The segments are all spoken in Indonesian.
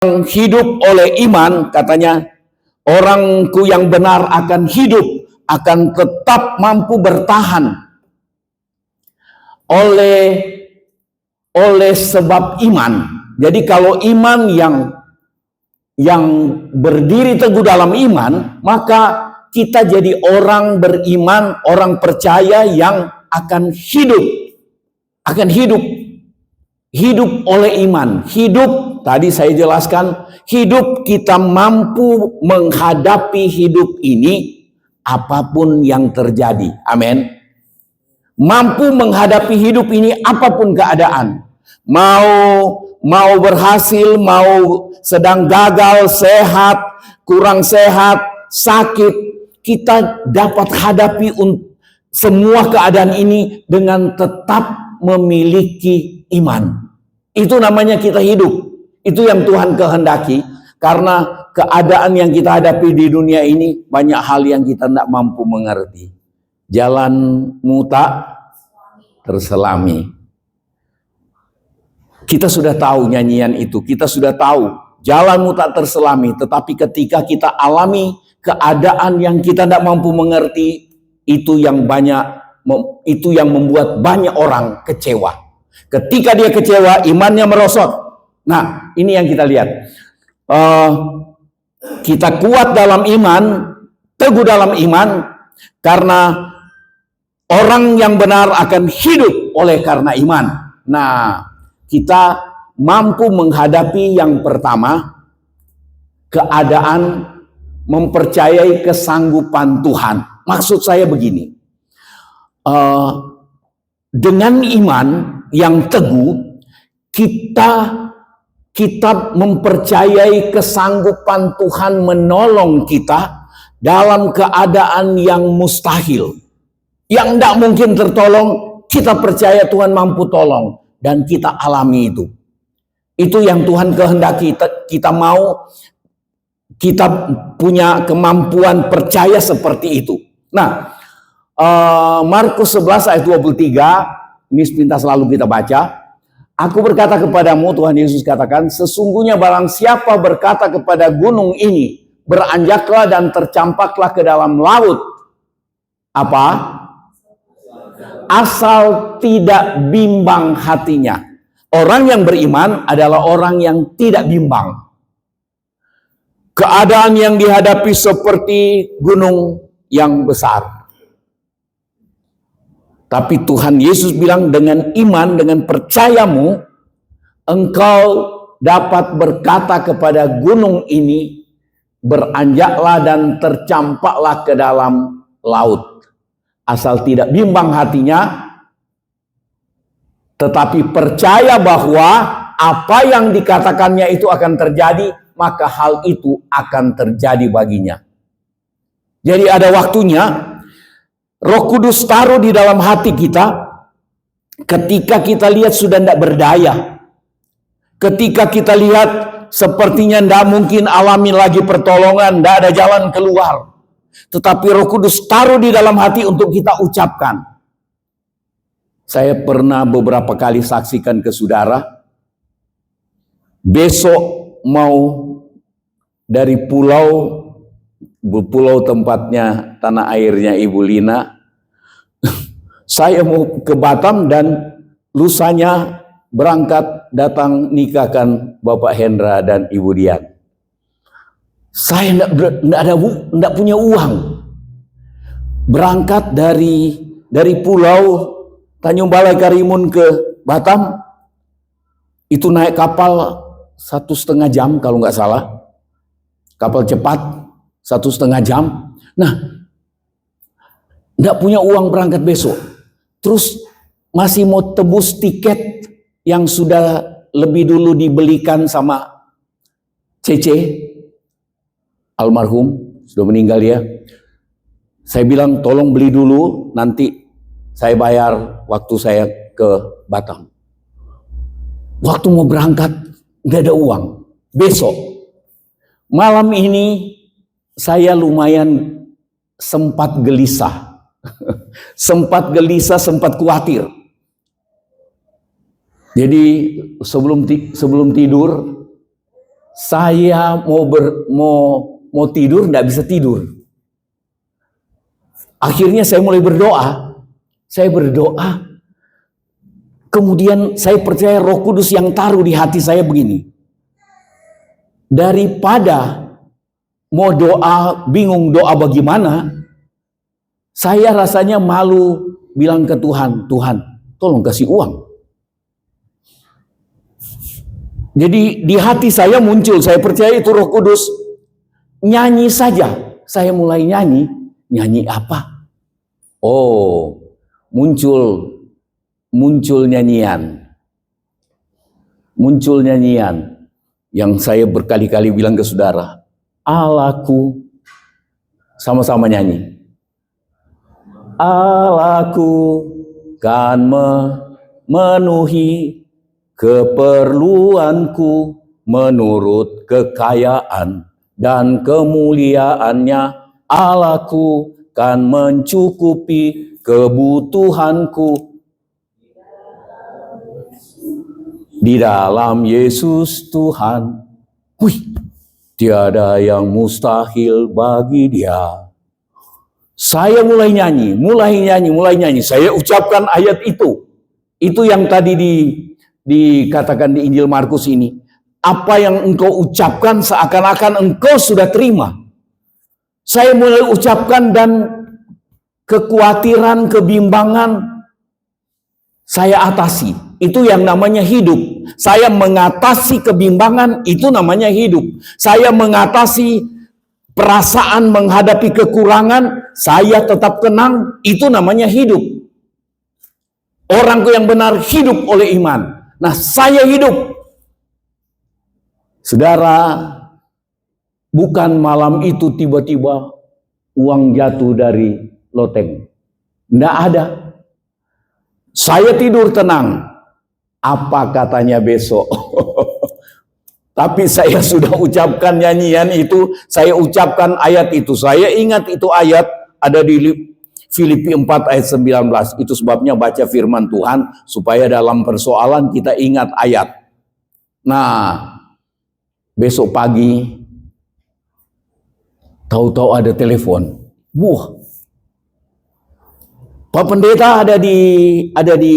hidup oleh iman, katanya, orangku yang benar akan hidup, akan tetap mampu bertahan oleh sebab iman. Jadi kalau iman yang berdiri teguh dalam iman, maka kita jadi orang beriman, orang percaya yang akan hidup oleh iman. Hidup, tadi saya jelaskan, hidup kita mampu menghadapi hidup ini apapun yang terjadi. Amin. Mampu menghadapi hidup ini apapun keadaan. Mau berhasil, mau sedang gagal, sehat, kurang sehat, sakit, kita dapat hadapi semua keadaan ini dengan tetap memiliki iman. Itu namanya kita hidup. Itu yang Tuhan kehendaki. Karena keadaan yang kita hadapi di dunia ini, banyak hal yang kita tidak mampu mengerti. Jalanmu tak terselami. Kita sudah tahu nyanyian itu. Kita sudah tahu jalanmu tak terselami. Tetapi ketika kita alami keadaan yang kita tidak mampu mengerti, itu yang membuat banyak orang kecewa. Ketika dia kecewa, imannya merosot. Nah, ini yang kita lihat. Kita kuat dalam iman, teguh dalam iman, karena orang yang benar akan hidup oleh karena iman. Nah, kita mampu menghadapi yang pertama, keadaan mempercayai kesanggupan Tuhan. Maksud saya begini, dengan iman yang teguh, kita mempercayai kesanggupan Tuhan menolong kita dalam keadaan yang mustahil. Yang tidak mungkin tertolong, kita percaya Tuhan mampu tolong. Dan kita alami itu. Itu yang Tuhan kehendaki. Kita punya kemampuan percaya seperti itu. Nah, Markus 11 ayat 23, ini sepintas selalu kita baca. Aku berkata kepadamu, Tuhan Yesus katakan, sesungguhnya barang siapa berkata kepada gunung ini, beranjaklah dan tercampaklah ke dalam laut. Apa? Asal tidak bimbang hatinya. Orang yang beriman adalah orang yang tidak bimbang. Keadaan yang dihadapi seperti gunung yang besar. Tapi Tuhan Yesus bilang, dengan iman, dengan percayamu, engkau dapat berkata kepada gunung ini, beranjaklah dan tercampaklah ke dalam laut. Asal tidak bimbang hatinya, tetapi percaya bahwa apa yang dikatakannya itu akan terjadi, maka hal itu akan terjadi baginya. Jadi ada waktunya Roh Kudus taruh di dalam hati kita ketika kita lihat sudah tidak berdaya. Ketika kita lihat sepertinya tidak mungkin alami lagi pertolongan, tidak ada jalan keluar. Tetapi Roh Kudus taruh di dalam hati untuk kita ucapkan. Saya pernah beberapa kali saksikan ke saudara, besok mau dari pulau tempatnya tanah airnya Ibu Lina, saya mau ke Batam dan lusanya berangkat datang nikahkan Bapak Hendra dan Ibu Dian. Saya tidak punya uang. Berangkat dari pulau Tanjung Balai Karimun ke Batam, itu naik kapal 1,5 jam kalau nggak salah. Kapal cepat 1,5 jam. Nah, tidak punya uang berangkat besok. Terus masih mau tebus tiket yang sudah lebih dulu dibelikan sama Cece, almarhum, sudah meninggal ya. Saya bilang tolong beli dulu, nanti saya bayar waktu saya ke Batam. Waktu mau berangkat nggak ada uang. Besok malam ini saya lumayan sempat gelisah. sempat khawatir. Jadi sebelum tidur Saya mau tidur, nggak bisa tidur. Akhirnya saya mulai berdoa. Saya berdoa. Kemudian saya percaya Roh Kudus yang taruh di hati saya begini. Daripada mau doa, bingung doa bagaimana, saya rasanya malu bilang ke Tuhan, Tuhan, tolong kasih uang. Jadi di hati saya muncul, saya percaya itu Roh Kudus, nyanyi saja. Saya mulai nyanyi. Nyanyi apa? Oh, muncul nyanyian. Muncul nyanyian yang saya berkali-kali bilang ke saudara, Allahku, sama-sama nyanyi. Allahku kan memenuhi keperluanku menurut kekayaan dan kemuliaannya. Allahku kan mencukupi kebutuhanku di dalam Yesus Tuhan. Wih, tiada yang mustahil bagi Dia. Saya mulai nyanyi. Saya ucapkan ayat itu. Itu yang tadi dikatakan di Injil Markus ini. Apa yang engkau ucapkan seakan-akan engkau sudah terima. Saya mulai ucapkan dan kekhawatiran, kebimbangan saya atasi. Itu yang namanya hidup. Saya mengatasi kebimbangan, itu namanya hidup. Saya mengatasi perasaan menghadapi kekurangan, saya tetap tenang, itu namanya hidup. Orangku yang benar hidup oleh iman. Nah, saya hidup. Saudara, bukan malam itu tiba-tiba uang jatuh dari loteng. Tidak ada. Saya tidur tenang. Apa katanya besok? Tapi saya sudah ucapkan nyanyian itu, saya ucapkan ayat itu. Saya ingat itu ayat ada di Filipi 4 ayat 19. Itu sebabnya baca firman Tuhan supaya dalam persoalan kita ingat ayat. Nah, besok pagi tahu-tahu ada telepon. Wah. Pak Pendeta ada di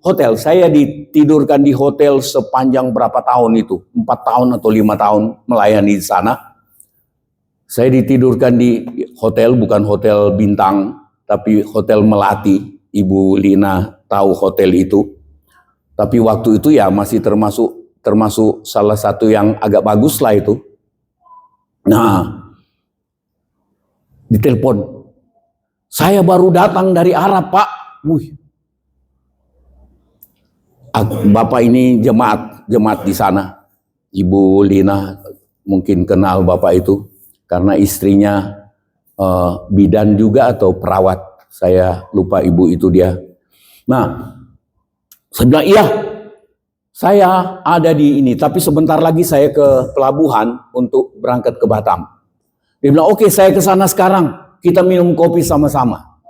hotel. Saya ditidurkan di hotel sepanjang berapa tahun itu? 4 tahun atau 5 tahun melayani di sana. Saya ditidurkan di hotel, bukan hotel bintang, tapi hotel Melati. Ibu Lina tahu hotel itu. Tapi waktu itu ya masih termasuk salah satu yang agak bagus lah itu. Nah, ditelepon. Saya baru datang dari Arab, Pak. Wih. Bapak ini jemaat di sana. Ibu Lina mungkin kenal Bapak itu karena istrinya bidan juga atau perawat. Saya lupa ibu itu dia. Nah, saya bilang iya. Saya ada di ini, tapi sebentar lagi saya ke pelabuhan untuk berangkat ke Batam. Dia bilang, "Oke, saya ke sana sekarang. Kita minum kopi sama-sama."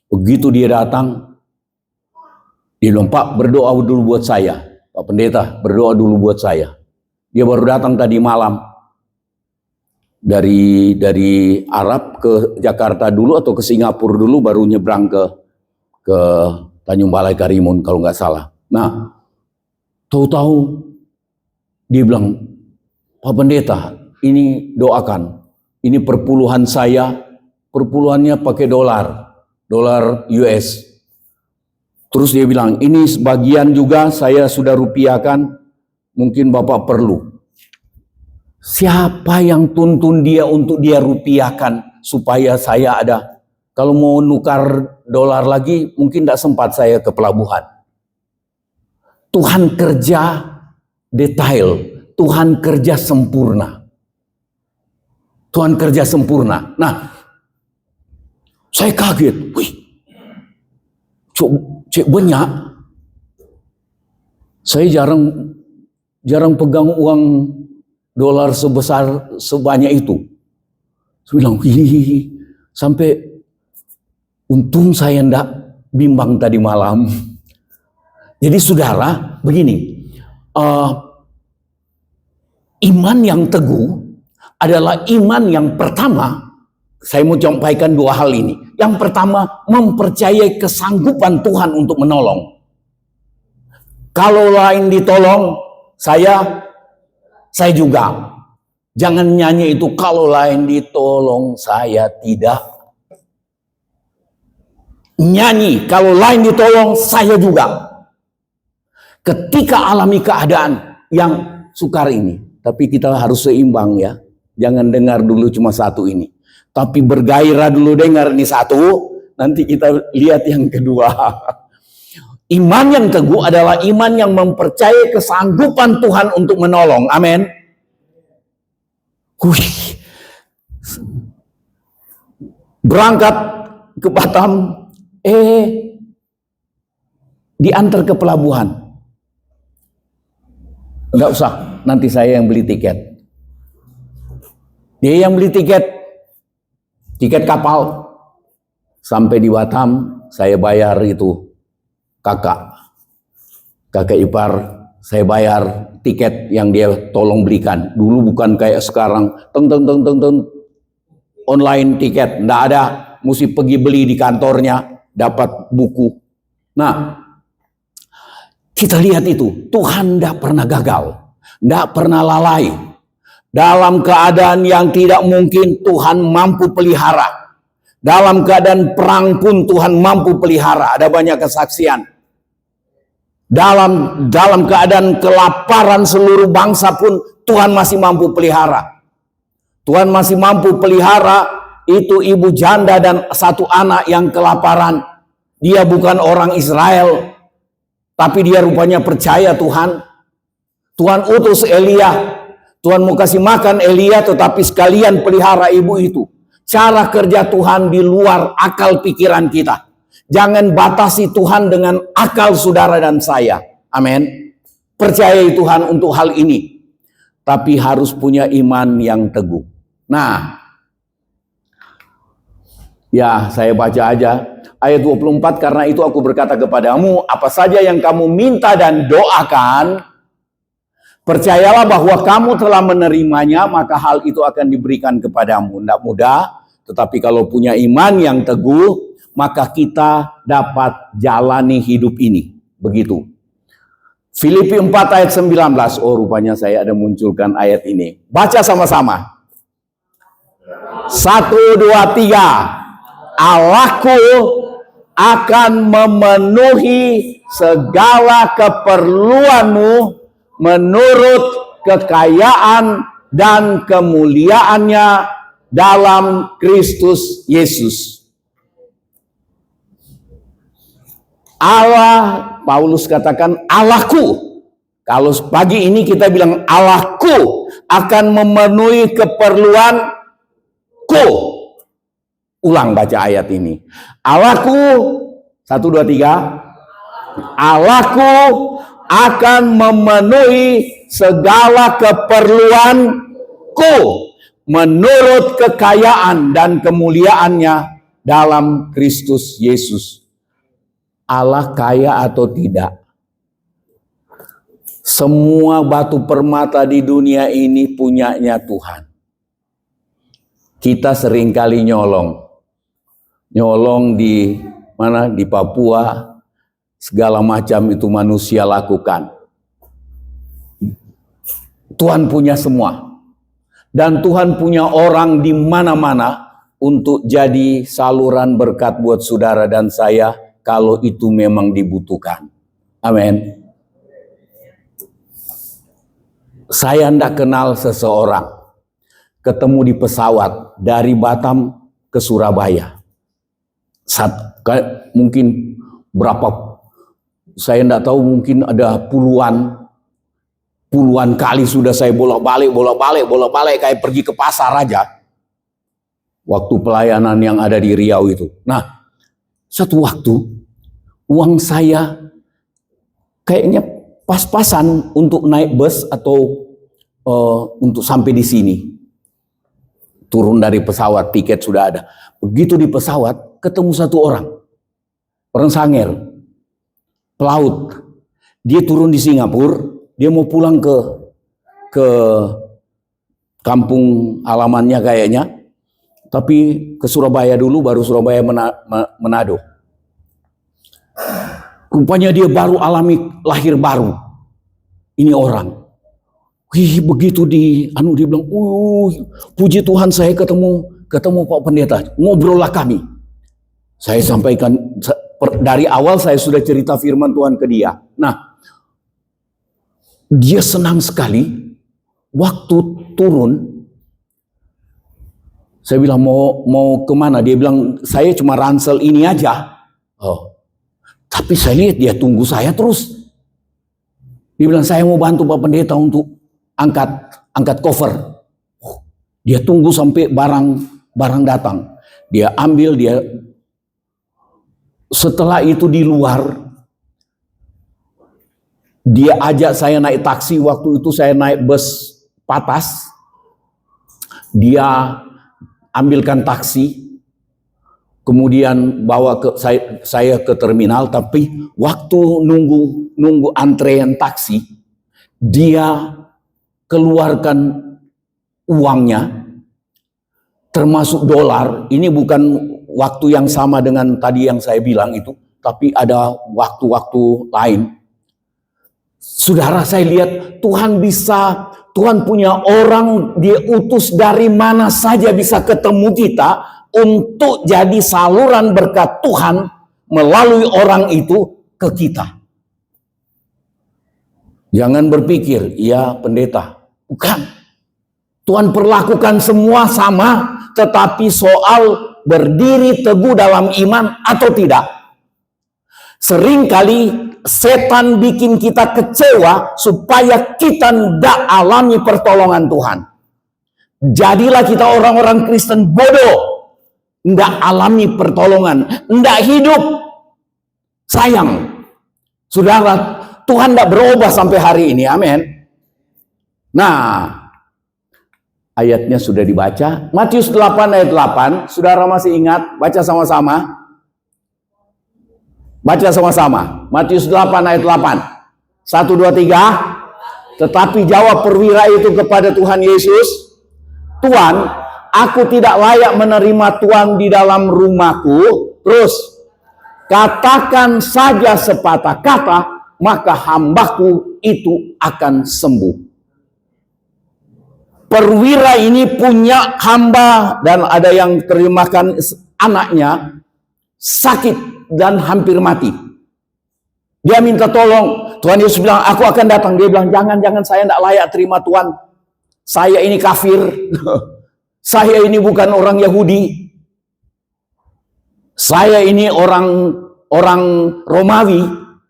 Begitu dia datang, dia bilang, "Pak, berdoa dulu buat saya. Pak Pendeta, berdoa dulu buat saya." Dia baru datang tadi malam. Dari Arab ke Jakarta dulu atau ke Singapura dulu, baru nyebrang ke Tanjung Balai Karimun kalau nggak salah. Nah, tahu-tahu dia bilang, "Pak Pendeta, ini doakan. Ini perpuluhan saya, perpuluhannya pakai dolar US. Terus dia bilang, ini sebagian juga saya sudah rupiahkan, mungkin Bapak perlu." Siapa yang tuntun dia untuk dia rupiahkan supaya saya ada? Kalau mau nukar dolar lagi, mungkin tidak sempat saya ke pelabuhan. Tuhan kerja detail, Tuhan kerja sempurna. Tuhan kerja sempurna. Nah, saya kaget. Wih, cek banyak. Saya jarang pegang uang dolar sebesar sebanyak itu. Saya bilang, sampai untung saya ndak bimbang tadi malam. Jadi saudara, begini, Iman yang teguh adalah iman yang pertama. Saya mau sampaikan dua hal ini. Yang pertama, mempercayai kesanggupan Tuhan untuk menolong. Kalau lain ditolong, saya juga. Jangan nyanyi itu, kalau lain ditolong, saya tidak. Nyanyi, kalau lain ditolong, saya juga. Ketika alami keadaan yang sukar ini, tapi kita harus seimbang ya. Jangan dengar dulu cuma satu ini. Tapi bergairah dulu dengar ini satu, nanti kita lihat yang kedua. Iman yang teguh adalah iman yang mempercayai kesanggupan Tuhan untuk menolong. Amin. Berangkat ke Batam, diantar ke pelabuhan. Enggak usah, nanti saya yang beli tiket. Dia yang beli tiket kapal. Sampai di Batam, saya bayar itu kakak ipar, saya bayar tiket yang dia tolong belikan. Dulu bukan kayak sekarang, online tiket, enggak ada, mesti pergi beli di kantornya, dapat buku. Nah, kita lihat itu, Tuhan tidak pernah gagal, tidak pernah lalai. Dalam keadaan yang tidak mungkin, Tuhan mampu pelihara. Dalam keadaan perang pun Tuhan mampu pelihara. Ada banyak kesaksian. Dalam keadaan kelaparan seluruh bangsa pun Tuhan masih mampu pelihara. Tuhan masih mampu pelihara itu ibu janda dan satu anak yang kelaparan. Dia bukan orang Israel, tapi dia rupanya percaya Tuhan. Tuhan utus Elia. Tuhan mau kasih makan Elia, tetapi sekalian pelihara ibu itu. Cara kerja Tuhan di luar akal pikiran kita. Jangan batasi Tuhan dengan akal saudara dan saya. Amin. Percayai Tuhan untuk hal ini. Tapi harus punya iman yang teguh. Nah, ya saya baca aja. Ayat 24, karena itu aku berkata kepadamu, apa saja yang kamu minta dan doakan, percayalah bahwa kamu telah menerimanya, maka hal itu akan diberikan kepadamu. Tidak mudah, tetapi kalau punya iman yang teguh, maka kita dapat jalani hidup ini. Begitu. Filipi 4 ayat 19. Oh, rupanya saya ada munculkan ayat ini. Baca sama-sama. 1, 2, 3. Allahku akan memenuhi segala keperluanmu menurut kekayaan dan kemuliaannya dalam Kristus Yesus. Allah, Paulus katakan Allahku. Kalau pagi ini kita bilang Allahku akan memenuhi keperluanku. Ulang baca ayat ini. Allahku, 1, 2, 3. Allahku akan memenuhi segala keperluanku menurut kekayaan dan kemuliaannya dalam Kristus Yesus. Allah kaya atau tidak? Semua batu permata di dunia ini punyanya Tuhan. Kita seringkali nyolong di mana, di Papua, segala macam itu manusia lakukan. Tuhan punya semua. Dan Tuhan punya orang di mana-mana untuk jadi saluran berkat buat saudara dan saya kalau itu memang dibutuhkan. Amin. Saya tidak kenal seseorang ketemu di pesawat dari Batam ke Surabaya. Mungkin berapa, saya tidak tahu, mungkin ada puluhan kali sudah saya bolak-balik kayak pergi ke pasar aja. Waktu pelayanan yang ada di Riau itu. Nah, satu waktu uang saya kayaknya pas-pasan untuk naik bus atau untuk sampai di sini. Turun dari pesawat, tiket sudah ada. Begitu di pesawat, ketemu satu orang Sanger, pelaut. Dia turun di Singapura, dia mau pulang ke kampung halamannya kayaknya. Tapi ke Surabaya dulu, baru Surabaya Manado. Rupanya dia baru alami lahir baru. Ini orang. Wih, begitu dia bilang, puji Tuhan saya ketemu Pak Pendeta. Ngobrollah kami. Saya sampaikan, dari awal saya sudah cerita firman Tuhan ke dia. Nah, dia senang sekali. Waktu turun, saya bilang mau kemana? Dia bilang, saya cuma ransel ini aja. Oh, tapi saya lihat dia tunggu saya terus. Dia bilang, saya mau bantu Pak Pendeta untuk angkat cover. Oh, dia tunggu sampai barang datang. Dia ambil, setelah itu di luar, dia ajak saya naik taksi. Waktu itu saya naik bus patas. Dia ambilkan taksi, kemudian bawa saya ke terminal. Tapi waktu nunggu antrean taksi, dia keluarkan uangnya, termasuk dolar. Ini bukan waktu yang sama dengan tadi yang saya bilang itu, tapi ada waktu-waktu lain. Saudara, saya lihat Tuhan punya orang, dia utus dari mana saja bisa ketemu kita untuk jadi saluran berkat Tuhan melalui orang itu ke kita. Jangan berpikir, ya pendeta. Bukan. Tuhan perlakukan semua sama, tetapi soal berdiri teguh dalam iman atau tidak. Seringkali setan bikin kita kecewa supaya kita tidak alami pertolongan Tuhan. Jadilah kita orang-orang Kristen bodoh, tidak alami pertolongan, tidak hidup. Sayang, saudara, Tuhan tidak berubah sampai hari ini. Amin. Nah, ayatnya sudah dibaca. Matius 8 ayat 8. Saudara masih ingat? Baca sama-sama. Baca sama-sama. Matius 8 ayat 8. 1, 2, 3. Tetapi jawab perwira itu kepada Tuhan Yesus, Tuhan, aku tidak layak menerima Tuhan di dalam rumahku. Terus, katakan saja sepatah kata, maka hambaku itu akan sembuh. Perwira ini punya hamba, dan ada yang terjemahkan anaknya sakit dan hampir mati. Dia minta tolong. Tuhan Yesus bilang, aku akan datang. Dia bilang, jangan, saya tidak layak terima Tuhan. Saya ini kafir. Saya ini bukan orang Yahudi. Saya ini orang Romawi.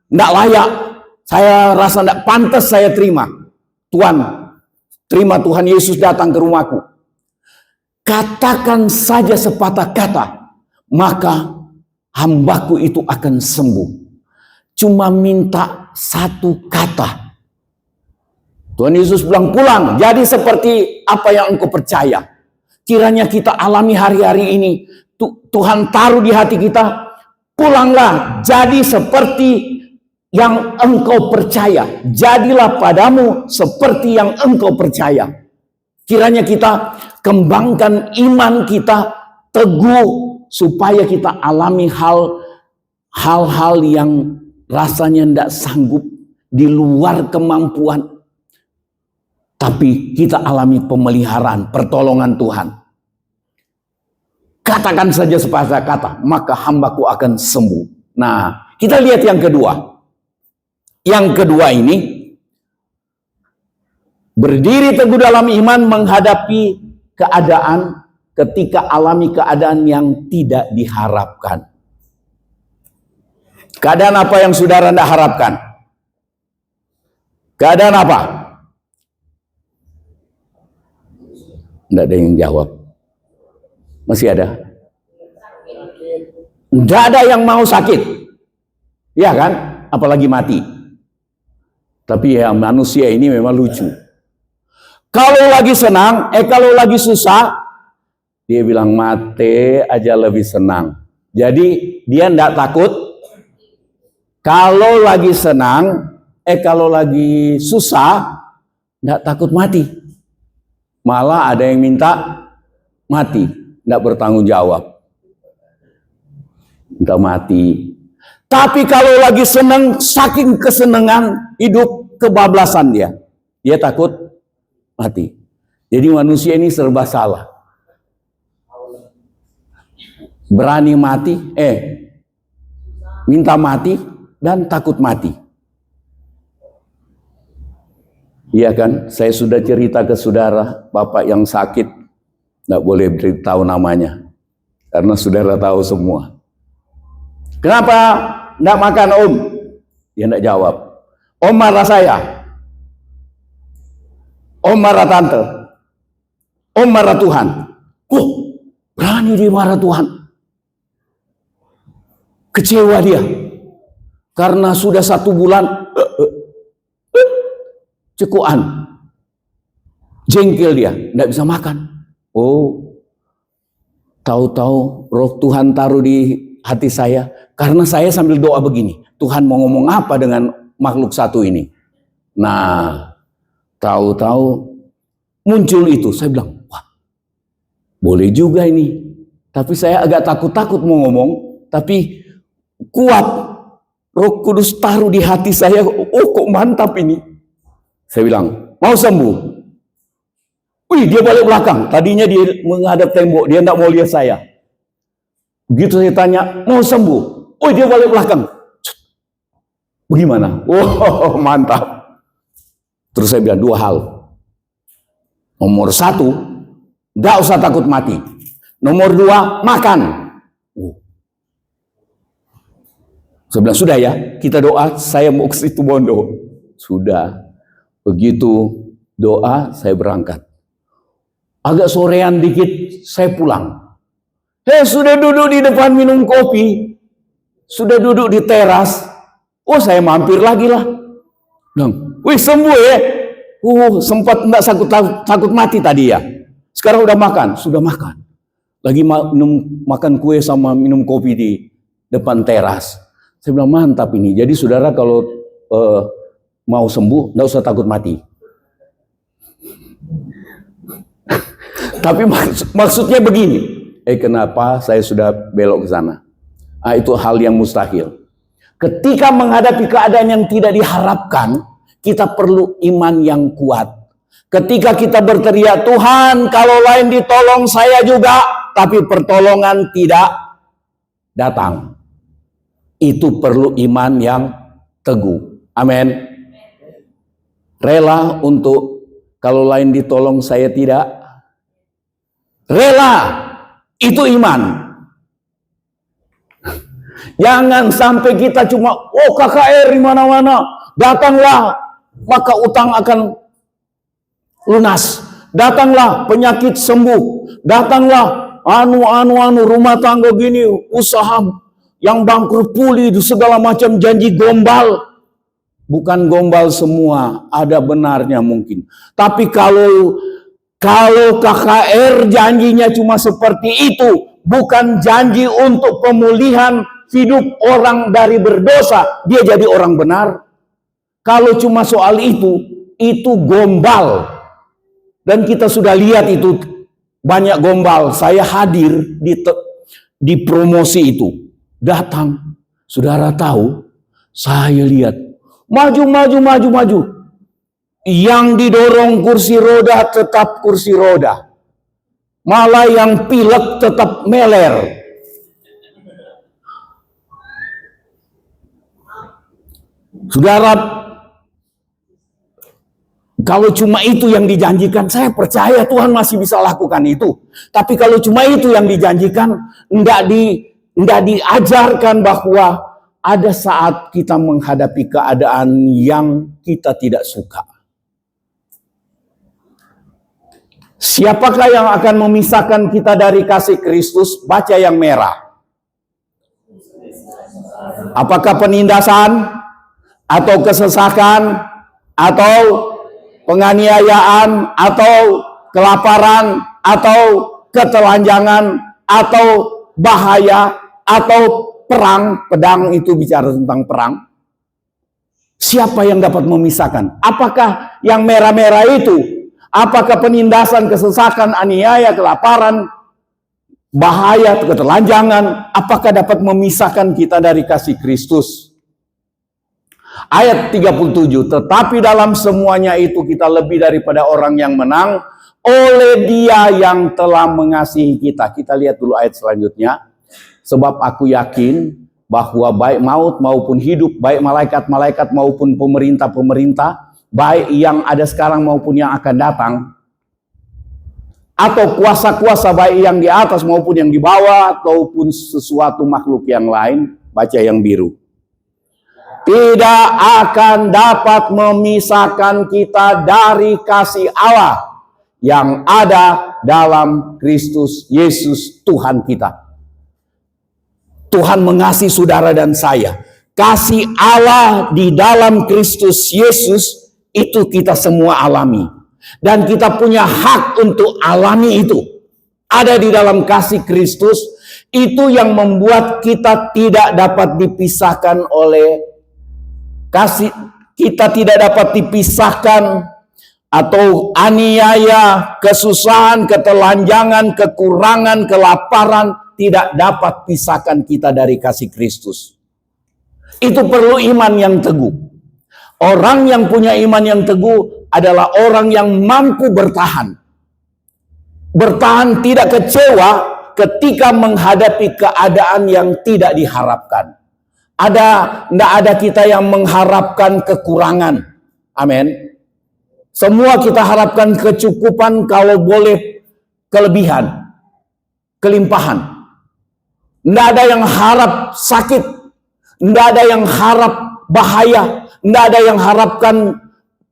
Tidak layak. Saya rasa tidak pantas saya terima. Tuhan, terima Tuhan Yesus datang ke rumahku. Katakan saja sepatah kata, maka hambaku itu akan sembuh. Cuma minta satu kata. Tuhan Yesus bilang, pulang. Jadi seperti apa yang engkau percaya. Kiranya kita alami hari-hari ini. Tuhan taruh di hati kita. Pulanglah. Jadi seperti yang engkau percaya. Jadilah padamu seperti yang engkau percaya. Kiranya kita kembangkan iman kita teguh, supaya kita alami hal-hal yang rasanya tidak sanggup, di luar kemampuan. Tapi kita alami pemeliharaan, pertolongan Tuhan. Katakan saja sepatah kata, maka hambaku akan sembuh. Nah, kita lihat yang kedua. Yang kedua ini, berdiri teguh dalam iman menghadapi keadaan ketika alami keadaan yang tidak diharapkan. Keadaan apa yang saudara tidak harapkan? Keadaan apa? Tidak ada yang jawab. Masih ada? Tidak ada yang mau sakit. Ya kan? Apalagi mati. Tapi ya manusia ini memang lucu. Kalau lagi senang, kalau lagi susah, dia bilang mati aja lebih senang. Jadi dia tidak takut. Kalau lagi senang, kalau lagi susah, tidak takut mati. Malah ada yang minta mati, tidak bertanggung jawab. Minta mati. Tapi kalau lagi senang, saking kesenangan hidup, kebablasan dia. Dia takut mati. Jadi manusia ini serba salah. Berani mati, minta mati, dan takut mati. Iya kan? Saya sudah cerita ke saudara, bapak yang sakit, tidak boleh beritahu namanya. Karena saudara tahu semua. Kenapa tidak makan om? Dia tidak jawab. Om marah saya. Om marah tante. Om marah Tuhan. Berani dia marah Tuhan. Kecewa dia. Karena sudah 1 bulan cekuan. Jengkel dia. Tidak bisa makan. Tahu-tahu roh Tuhan taruh di hati saya. Karena saya sambil doa begini, Tuhan mau ngomong apa dengan makhluk satu ini? Nah, tahu-tahu muncul itu. Saya bilang, wah, boleh juga ini. Tapi saya agak takut-takut mau ngomong, tapi kuat. Roh Kudus taruh di hati saya, kok mantap ini. Saya bilang, mau sembuh? Wih, dia balik belakang. Tadinya dia menghadap tembok, dia tidak mau lihat saya. Begitu saya tanya, mau sembuh? Dia balik belakang. Bagaimana? Mantap. Terus saya bilang 2 hal. Nomor 1, tidak usah takut mati. Nomor 2, makan. Saya bilang, sudah ya, kita doa, saya mau ke situ Bondo. Sudah. Begitu doa, saya berangkat. Agak sorean dikit, saya pulang. Sudah duduk di depan minum kopi. Sudah duduk di teras. Saya mampir lagi lah. Bilang, wih sembuh ya. Sempat enggak takut mati tadi ya. Sekarang udah makan. Sudah makan. Lagi makan kue sama minum kopi di depan teras. Saya bilang, mantap ini. Jadi saudara kalau mau sembuh, enggak usah takut mati. Tapi maksudnya begini. Kenapa saya sudah belok ke sana? Itu hal yang mustahil. Ketika menghadapi keadaan yang tidak diharapkan, kita perlu iman yang kuat. Ketika kita berteriak, Tuhan kalau lain ditolong saya juga, tapi pertolongan tidak datang. Itu perlu iman yang teguh. Amin. Rela untuk kalau lain ditolong saya tidak. Rela, itu iman. Jangan sampai kita cuma, KKR di mana-mana, datanglah, maka utang akan lunas. Datanglah, penyakit sembuh. Datanglah, rumah tangga gini, usaha yang bangkrut pulih, segala macam janji gombal. Bukan gombal semua, ada benarnya mungkin. Tapi kalau KKR janjinya cuma seperti itu, bukan janji untuk pemulihan hidup orang dari berdosa, dia jadi orang benar. Kalau cuma soal itu gombal. Dan kita sudah lihat itu banyak gombal. Saya hadir di promosi itu. Datang, saudara tahu, saya lihat maju. Yang didorong kursi roda tetap kursi roda. Malah yang pilek tetap meler. Saudara, kalau cuma itu yang dijanjikan, saya percaya Tuhan masih bisa lakukan itu. Tapi kalau cuma itu yang dijanjikan, enggak diajarkan bahwa ada saat kita menghadapi keadaan yang kita tidak suka. Siapakah yang akan memisahkan kita dari kasih Kristus? Baca yang merah. Apakah penindasan? Atau kesesakan, atau penganiayaan, atau kelaparan, atau ketelanjangan, atau bahaya, atau perang. Pedang itu bicara tentang perang. Siapa yang dapat memisahkan? Apakah yang merah-merah itu? Apakah penindasan, kesesakan, aniaya, kelaparan, bahaya, ketelanjangan, apakah dapat memisahkan kita dari kasih Kristus? Ayat 37, tetapi dalam semuanya itu kita lebih daripada orang yang menang oleh Dia yang telah mengasihi kita. Kita lihat dulu ayat selanjutnya. Sebab aku yakin bahwa baik maut maupun hidup, baik malaikat-malaikat maupun pemerintah-pemerintah, baik yang ada sekarang maupun yang akan datang, atau kuasa-kuasa baik yang di atas maupun yang di bawah, ataupun sesuatu makhluk yang lain, baca yang biru, tidak akan dapat memisahkan kita dari kasih Allah yang ada dalam Kristus Yesus Tuhan kita. Tuhan mengasihi saudara dan saya. Kasih Allah di dalam Kristus Yesus itu kita semua alami. Dan kita punya hak untuk alami itu. Ada di dalam kasih Kristus. Itu yang membuat kita tidak dapat dipisahkan oleh kasih. Kita tidak dapat dipisahkan atau aniaya, kesusahan, ketelanjangan, kekurangan, kelaparan tidak dapat pisahkan kita dari kasih Kristus. Itu perlu iman yang teguh. Orang yang punya iman yang teguh adalah orang yang mampu bertahan. Bertahan tidak kecewa ketika menghadapi keadaan yang tidak diharapkan. Tidak ada kita yang mengharapkan kekurangan. Amin. Semua kita harapkan kecukupan, kalau boleh kelebihan, kelimpahan. Tidak ada yang harap sakit, tidak ada yang harap bahaya, tidak ada yang harapkan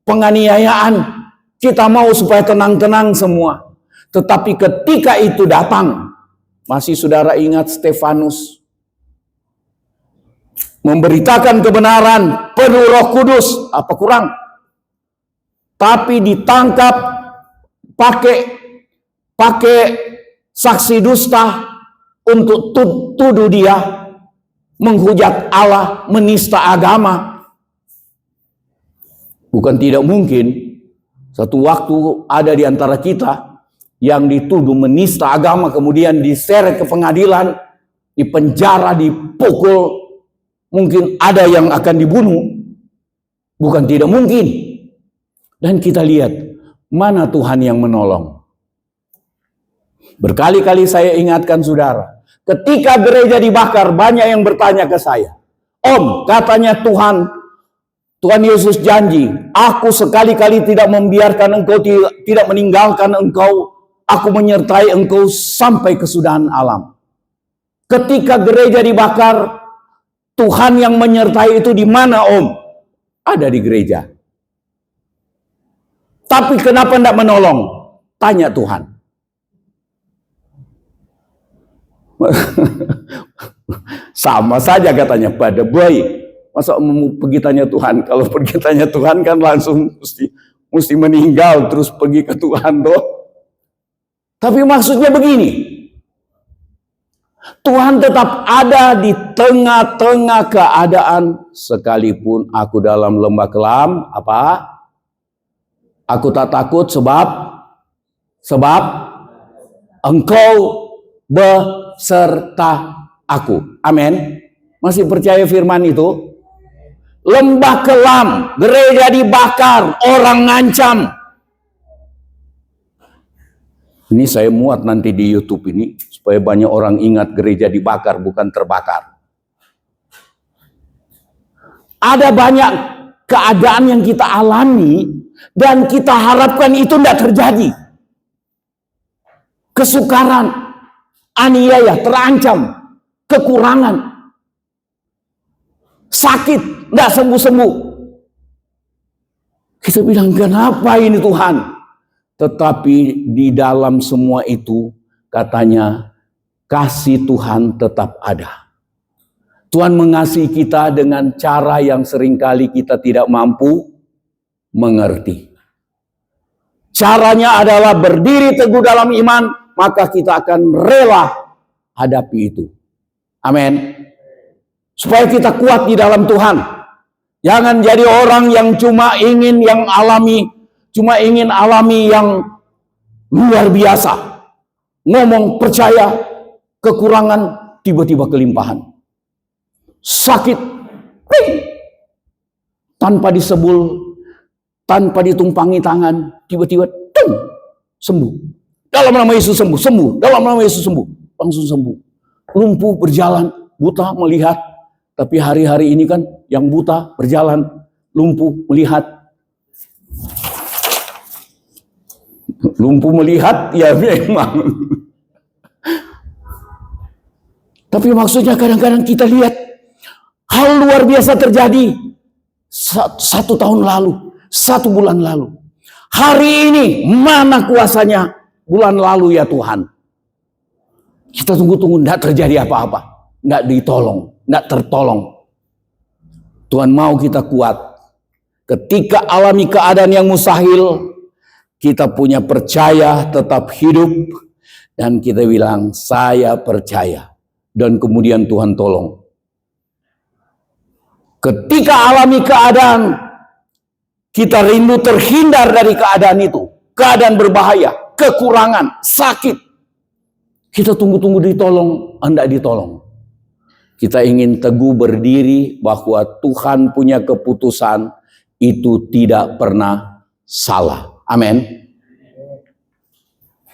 penganiayaan. Kita mau supaya tenang-tenang semua. Tetapi ketika itu datang, masih saudara ingat Stefanus memberitakan kebenaran penuh Roh Kudus, apa kurang? Tapi ditangkap pakai saksi dusta untuk tuduh dia menghujat Allah, menista agama. Bukan tidak mungkin satu waktu ada di antara kita yang dituduh menista agama, kemudian diseret ke pengadilan, dipenjara, dipukul, mungkin ada yang akan dibunuh. Bukan tidak mungkin. Dan kita lihat mana Tuhan yang menolong. Berkali-kali saya ingatkan saudara, ketika gereja dibakar, banyak yang bertanya ke saya, Om, katanya Tuhan Yesus janji, aku sekali-kali tidak membiarkan engkau, tidak meninggalkan engkau, aku menyertai engkau sampai kesudahan alam. Ketika gereja dibakar, Tuhan yang menyertai itu di mana, Om? Ada di gereja. Tapi kenapa tidak menolong? Tanya Tuhan. Sama saja katanya, pada baik. Masa pergi tanya Tuhan? Kalau pergi tanya Tuhan kan langsung mesti meninggal terus pergi ke Tuhan toh. Tapi maksudnya begini, Tuhan tetap ada di tengah-tengah keadaan. Sekalipun aku dalam lembah kelam, apa? Aku tak takut sebab engkau beserta aku. Amin. Masih percaya firman itu? Lembah kelam, gereja dibakar, orang ngancam. Ini saya muat nanti di YouTube ini supaya banyak orang ingat gereja dibakar bukan terbakar. Ada banyak keadaan yang kita alami dan kita harapkan itu tidak terjadi. Kesukaran, aniaya, terancam, kekurangan, sakit, tidak sembuh-sembuh. Kita bilang, kenapa ini Tuhan? Tetapi di dalam semua itu, katanya, kasih Tuhan tetap ada. Tuhan mengasihi kita dengan cara yang seringkali kita tidak mampu mengerti. Caranya adalah berdiri teguh dalam iman, maka kita akan rela hadapi itu. Amin. Supaya kita kuat di dalam Tuhan. Jangan jadi orang yang cuma ingin yang alami, cuma ingin alami yang luar biasa. Ngomong percaya, kekurangan, tiba-tiba kelimpahan. Sakit, ping, tanpa disebul, tanpa ditumpangi tangan, tiba-tiba sembuh. Dalam nama Yesus sembuh, sembuh. Dalam nama Yesus sembuh, langsung sembuh. Lumpuh berjalan, buta melihat. Tapi hari-hari ini kan yang buta berjalan, lumpuh melihat. Lumpuh melihat, ya memang. Tapi maksudnya kadang-kadang kita lihat hal luar biasa terjadi 1 tahun lalu, 1 bulan lalu. Hari ini mana kuasanya bulan lalu ya Tuhan? Kita tunggu-tunggu, tidak terjadi apa-apa, tidak ditolong, tidak tertolong. Tuhan mau kita kuat. Ketika alami keadaan yang mustahil, kita punya percaya tetap hidup, dan kita bilang saya percaya, dan kemudian Tuhan tolong. Ketika alami keadaan, kita rindu terhindar dari keadaan itu, keadaan berbahaya, kekurangan, sakit. Kita tunggu-tunggu ditolong, hendak ditolong. Kita ingin teguh berdiri bahwa Tuhan punya keputusan itu tidak pernah salah. Amin.